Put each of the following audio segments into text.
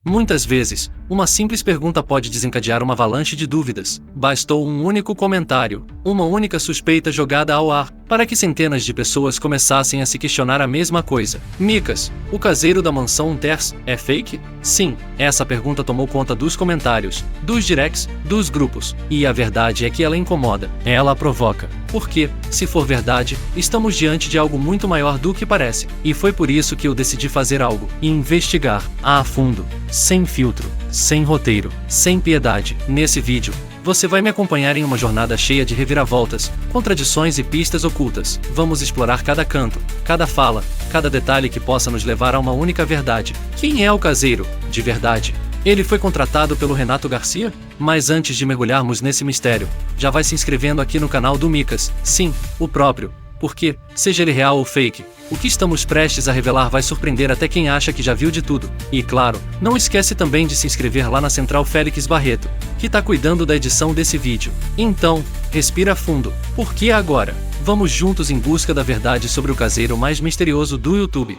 Muitas vezes, uma simples pergunta pode desencadear uma avalanche de dúvidas. Bastou um único comentário, uma única suspeita jogada ao ar, para que centenas de pessoas começassem a se questionar a mesma coisa. Micas, o caseiro da mansão Unters é fake? Sim, essa pergunta tomou conta dos comentários, dos directs, dos grupos. E a verdade é que ela incomoda, ela provoca. Porque, se for verdade, estamos diante de algo muito maior do que parece. E foi por isso que eu decidi fazer algo, e investigar, a fundo, sem filtro, sem roteiro, sem piedade. Nesse vídeo, você vai me acompanhar em uma jornada cheia de reviravoltas, contradições e pistas ocultas. Vamos explorar cada canto, cada fala, cada detalhe que possa nos levar a uma única verdade. Quem é o caseiro, de verdade? Ele foi contratado pelo Renato Garcia? Mas antes de mergulharmos nesse mistério, já vai se inscrevendo aqui no canal do Micas. Sim, o próprio. Porque, seja ele real ou fake, o que estamos prestes a revelar vai surpreender até quem acha que já viu de tudo. E claro, não esquece também de se inscrever lá na Central Félix Barreto, que tá cuidando da edição desse vídeo. Então, respira fundo, porque agora, vamos juntos em busca da verdade sobre o caseiro mais misterioso do YouTube.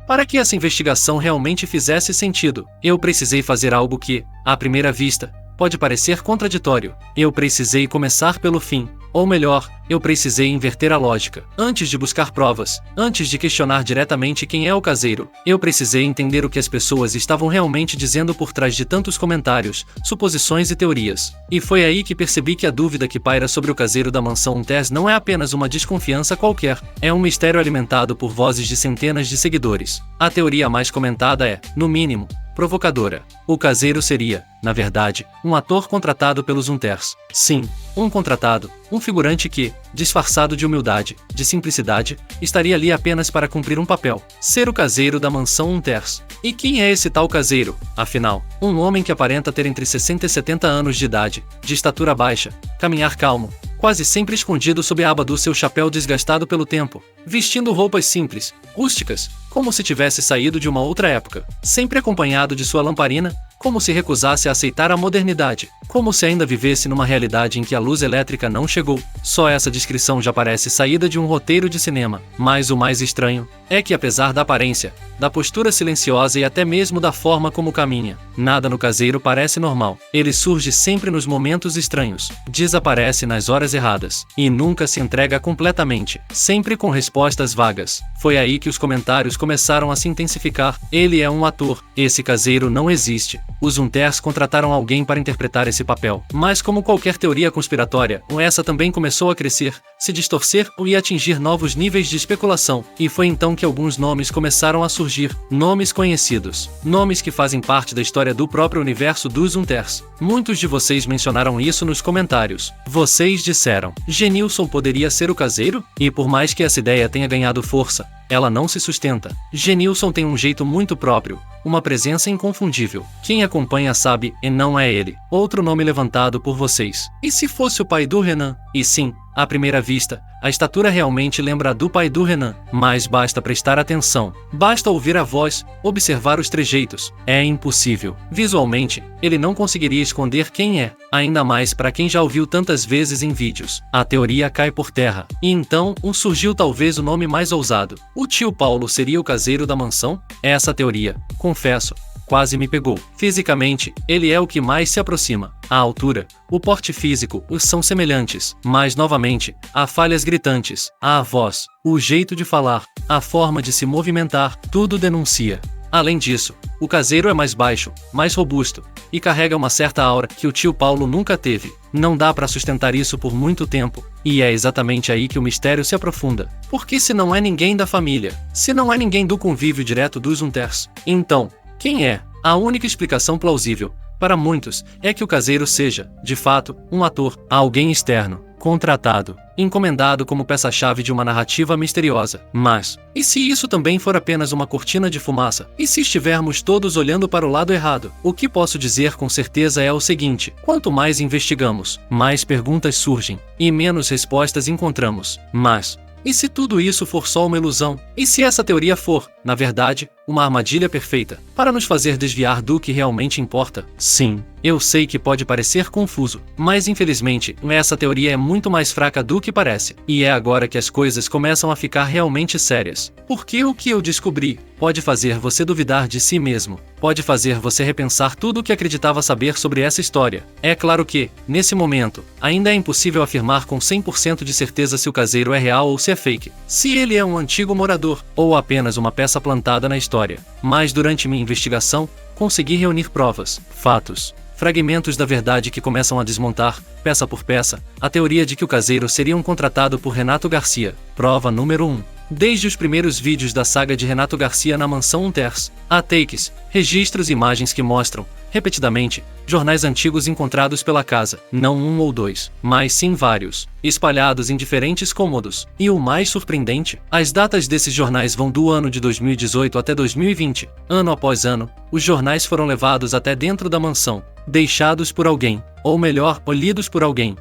Para que essa investigação realmente fizesse sentido, eu precisei fazer algo que, à primeira vista, pode parecer contraditório. Eu precisei começar pelo fim, ou melhor, eu precisei inverter a lógica. Antes de buscar provas, antes de questionar diretamente quem é o caseiro, eu precisei entender o que as pessoas estavam realmente dizendo por trás de tantos comentários, suposições e teorias. E foi aí que percebi que a dúvida que paira sobre o caseiro da mansão Unters não é apenas uma desconfiança qualquer, é um mistério alimentado por vozes de centenas de seguidores. A teoria mais comentada é, no mínimo, provocadora. O caseiro seria, na verdade, um ator contratado pelos Unters. Sim, um contratado, um figurante que, disfarçado de humildade, de simplicidade, estaria ali apenas para cumprir um papel, ser o caseiro da mansão Unters. E quem é esse tal caseiro? Afinal, um homem que aparenta ter entre 60 e 70 anos de idade, de estatura baixa, caminhar calmo, quase sempre escondido sob a aba do seu chapéu desgastado pelo tempo, vestindo roupas simples, rústicas, como se tivesse saído de uma outra época, sempre acompanhado de sua lamparina, como se recusasse a aceitar a modernidade, como se ainda vivesse numa realidade em que a luz elétrica não chegou. Só essa descrição já parece saída de um roteiro de cinema. Mas o mais estranho é que, apesar da aparência, da postura silenciosa e até mesmo da forma como caminha, nada no caseiro parece normal. Ele surge sempre nos momentos estranhos, desaparece nas horas erradas, e nunca se entrega completamente, sempre com respostas vagas. Foi aí que os comentários começaram a se intensificar. Ele é um ator, esse caseiro não existe. Os Unters contrataram alguém para interpretar esse papel. Mas como qualquer teoria conspiratória, essa também começou a crescer, se distorcer e atingir novos níveis de especulação. E foi então que alguns nomes começaram a surgir, nomes conhecidos, nomes que fazem parte da história do próprio universo dos Unters. Muitos de vocês mencionaram isso nos comentários. Vocês disseram, Genilson poderia ser o caseiro? E por mais que essa ideia tenha ganhado força, ela não se sustenta. Genilson tem um jeito muito próprio, uma presença inconfundível. Quem acompanha sabe, e não é ele. Outro nome levantado por vocês. E se fosse o pai do Renan? E sim, à primeira vista, a estatura realmente lembra a do pai do Renan. Mas basta prestar atenção. Basta ouvir a voz, observar os trejeitos. É impossível. Visualmente, ele não conseguiria esconder quem é. Ainda mais para quem já ouviu tantas vezes em vídeos. A teoria cai por terra. E então, surgiu talvez o nome mais ousado. O tio Paulo seria o caseiro da mansão? Essa teoria, confesso, quase me pegou. Fisicamente, ele é o que mais se aproxima. A altura, o porte físico, são semelhantes. Mas novamente, há falhas gritantes. A voz, o jeito de falar, a forma de se movimentar, tudo denuncia. Além disso, o caseiro é mais baixo, mais robusto, e carrega uma certa aura que o tio Paulo nunca teve. Não dá para sustentar isso por muito tempo. E é exatamente aí que o mistério se aprofunda. Porque se não é ninguém da família, se não é ninguém do convívio direto dos Unters, então, quem é? A única explicação plausível, para muitos, é que o caseiro seja, de fato, um ator, alguém externo, contratado, encomendado como peça-chave de uma narrativa misteriosa. Mas, e se isso também for apenas uma cortina de fumaça? E se estivermos todos olhando para o lado errado? O que posso dizer com certeza é o seguinte: quanto mais investigamos, mais perguntas surgem, e menos respostas encontramos. Mas, e se tudo isso for só uma ilusão? E se essa teoria for, na verdade, uma armadilha perfeita, para nos fazer desviar do que realmente importa. Sim, eu sei que pode parecer confuso, mas infelizmente, essa teoria é muito mais fraca do que parece. E é agora que as coisas começam a ficar realmente sérias. Porque o que eu descobri pode fazer você duvidar de si mesmo, pode fazer você repensar tudo o que acreditava saber sobre essa história. É claro que, nesse momento, ainda é impossível afirmar com 100% de certeza se o caseiro é real ou se é fake, se ele é um antigo morador, ou apenas uma peça plantada na história. Mas durante minha investigação, consegui reunir provas, fatos, fragmentos da verdade que começam a desmontar, peça por peça, a teoria de que o caseiro seria um contratado por Renato Garcia. Prova número 1. Desde os primeiros vídeos da saga de Renato Garcia na mansão Unters, há takes, registros e imagens que mostram, repetidamente, jornais antigos encontrados pela casa, não um ou dois, mas sim vários, espalhados em diferentes cômodos. E o mais surpreendente, as datas desses jornais vão do ano de 2018 até 2020. Ano após ano, os jornais foram levados até dentro da mansão, deixados por alguém, ou melhor, lidos por alguém.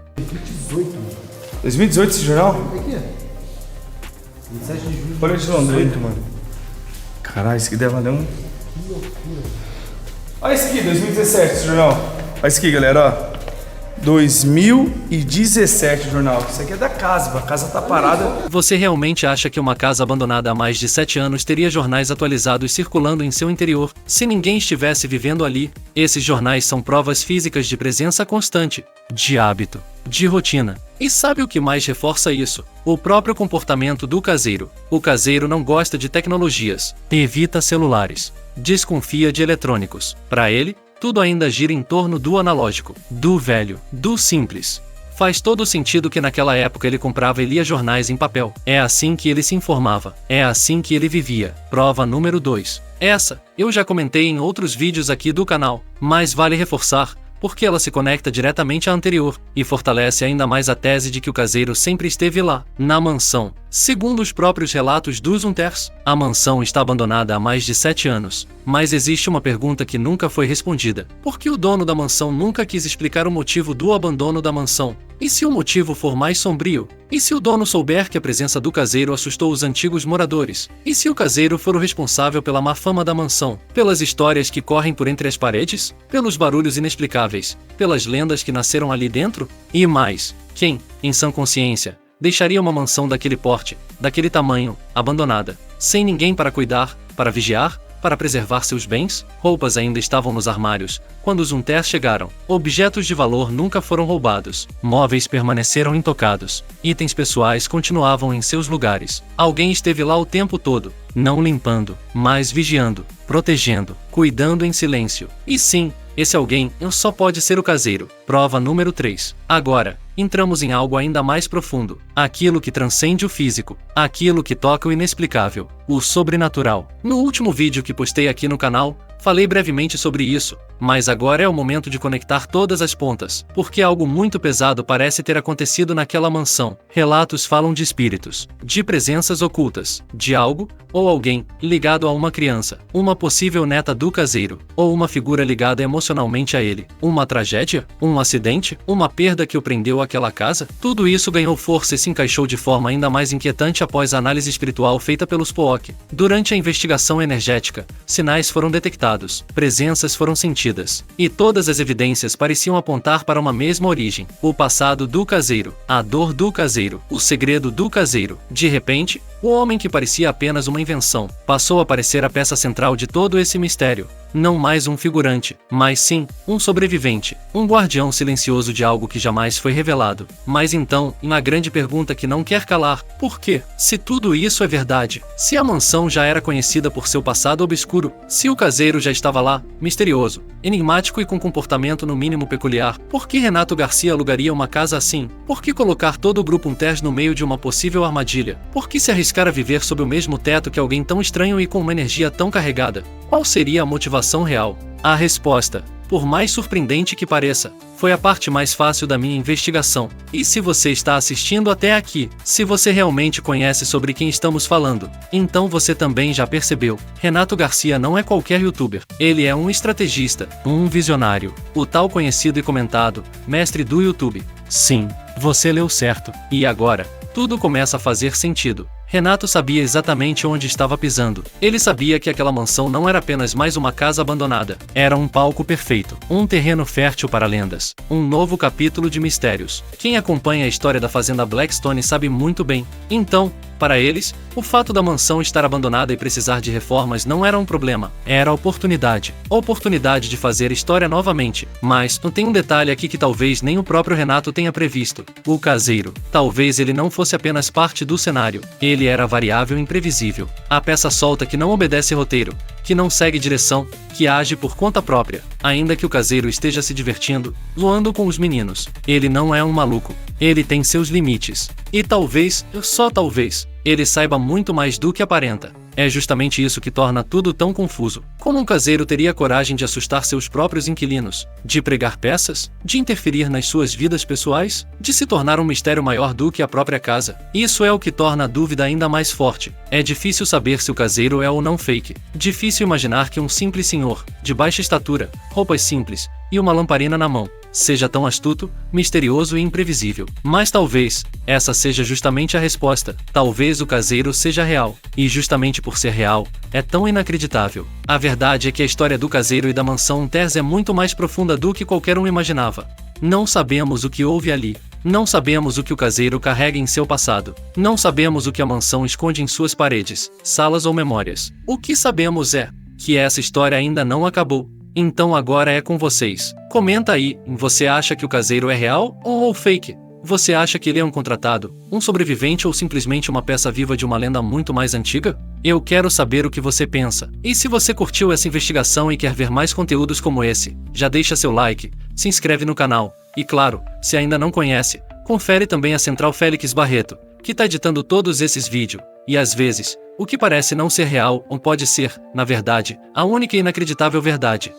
2018 esse jornal? Aqui, 27 de julho. Olha esse Londrento, mano. Caralho, isso aqui deve valer um... Que loucura. Olha esse aqui, 2017 esse jornal. Olha esse aqui, galera, ó. 2017 o jornal. Isso aqui é da casa, a casa tá parada. Você realmente acha que uma casa abandonada há mais de 7 anos teria jornais atualizados circulando em seu interior, se ninguém estivesse vivendo ali? Esses jornais são provas físicas de presença constante, de hábito, de rotina. E sabe o que mais reforça isso? O próprio comportamento do caseiro. O caseiro não gosta de tecnologias, evita celulares, desconfia de eletrônicos. Para ele, tudo ainda gira em torno do analógico, do velho, do simples. Faz todo sentido que naquela época ele comprava e lia jornais em papel. É assim que ele se informava. É assim que ele vivia. Prova número 2. Essa, eu já comentei em outros vídeos aqui do canal, mas vale reforçar, porque ela se conecta diretamente à anterior, e fortalece ainda mais a tese de que o caseiro sempre esteve lá, na mansão. Segundo os próprios relatos dos Unters, a mansão está abandonada há mais de 7 anos. Mas existe uma pergunta que nunca foi respondida. Por que o dono da mansão nunca quis explicar o motivo do abandono da mansão? E se o motivo for mais sombrio? E se o dono souber que a presença do caseiro assustou os antigos moradores? E se o caseiro for o responsável pela má fama da mansão? Pelas histórias que correm por entre as paredes? Pelos barulhos inexplicáveis? Pelas lendas que nasceram ali dentro? E mais, quem, em sã consciência, deixaria uma mansão daquele porte, daquele tamanho, abandonada, sem ninguém para cuidar, para vigiar, para preservar seus bens? Roupas ainda estavam nos armários quando os Unters chegaram. Objetos de valor nunca foram roubados. Móveis permaneceram intocados. Itens pessoais continuavam em seus lugares. Alguém esteve lá o tempo todo, não limpando, mas vigiando, protegendo, cuidando em silêncio. E sim, esse alguém só pode ser o caseiro. Prova número 3. Agora, entramos em algo ainda mais profundo. Aquilo que transcende o físico. Aquilo que toca o inexplicável. O sobrenatural. No último vídeo que postei aqui no canal, falei brevemente sobre isso, mas agora é o momento de conectar todas as pontas, porque algo muito pesado parece ter acontecido naquela mansão. Relatos falam de espíritos, de presenças ocultas, de algo, ou alguém, ligado a uma criança, uma possível neta do caseiro, ou uma figura ligada emocionalmente a ele. Uma tragédia? Um acidente? Uma perda que o prendeu àquela casa? Tudo isso ganhou força e se encaixou de forma ainda mais inquietante após a análise espiritual feita pelos POC. Durante a investigação energética, sinais foram detectados, presenças foram sentidas, e todas as evidências pareciam apontar para uma mesma origem: o passado do caseiro, a dor do caseiro, o segredo do caseiro. De repente, o homem que parecia apenas uma invenção, passou a parecer a peça central de todo esse mistério. Não mais um figurante, mas sim, um sobrevivente, um guardião silencioso de algo que jamais foi revelado. Mas então, uma grande pergunta que não quer calar: por quê? Se tudo isso é verdade, se a mansão já era conhecida por seu passado obscuro, se o caseiro já estava lá, misterioso, enigmático e com comportamento no mínimo peculiar, por que Renato Garcia alugaria uma casa assim? Por que colocar todo o grupo Unters no meio de uma possível armadilha? Por que se arriscar a viver sob o mesmo teto que alguém tão estranho e com uma energia tão carregada? Qual seria a motivação real? A resposta, por mais surpreendente que pareça, foi a parte mais fácil da minha investigação. E se você está assistindo até aqui, se você realmente conhece sobre quem estamos falando, então você também já percebeu. Renato Garcia não é qualquer youtuber. Ele é um estrategista, um visionário, o tal conhecido e comentado mestre do YouTube. Sim, você leu certo. E agora, tudo começa a fazer sentido. Renato sabia exatamente onde estava pisando. Ele sabia que aquela mansão não era apenas mais uma casa abandonada. Era um palco perfeito, um terreno fértil para lendas, um novo capítulo de mistérios. Quem acompanha a história da fazenda Blackstone sabe muito bem. Então, para eles, o fato da mansão estar abandonada e precisar de reformas não era um problema. Era a oportunidade. A oportunidade de fazer história novamente. Mas, tem um detalhe aqui que talvez nem o próprio Renato tenha previsto. O caseiro. Talvez ele não fosse apenas parte do cenário. Ele era variável e imprevisível. A peça solta que não obedece roteiro, que não segue direção, que age por conta própria. Ainda que o caseiro esteja se divertindo, zoando com os meninos, ele não é um maluco. Ele tem seus limites. E talvez, só talvez, ele saiba muito mais do que aparenta. É justamente isso que torna tudo tão confuso. Como um caseiro teria coragem de assustar seus próprios inquilinos? De pregar peças? De interferir nas suas vidas pessoais? De se tornar um mistério maior do que a própria casa? Isso é o que torna a dúvida ainda mais forte. É difícil saber se o caseiro é ou não fake. Difícil imaginar que um simples senhor, de baixa estatura, roupas simples, e uma lamparina na mão, seja tão astuto, misterioso e imprevisível. Mas talvez, essa seja justamente a resposta. Talvez o caseiro seja real. E justamente por ser real, é tão inacreditável. A verdade é que a história do caseiro e da mansão Tess é muito mais profunda do que qualquer um imaginava. Não sabemos o que houve ali. Não sabemos o que o caseiro carrega em seu passado. Não sabemos o que a mansão esconde em suas paredes, salas ou memórias. O que sabemos é que essa história ainda não acabou. Então agora é com vocês. Comenta aí, você acha que o caseiro é real ou fake? Você acha que ele é um contratado, um sobrevivente ou simplesmente uma peça viva de uma lenda muito mais antiga? Eu quero saber o que você pensa. E se você curtiu essa investigação e quer ver mais conteúdos como esse, já deixa seu like, se inscreve no canal. E claro, se ainda não conhece, confere também a Central Félix Barreto, que tá editando todos esses vídeos. E às vezes, o que parece não ser real ou pode ser, na verdade, a única e inacreditável verdade.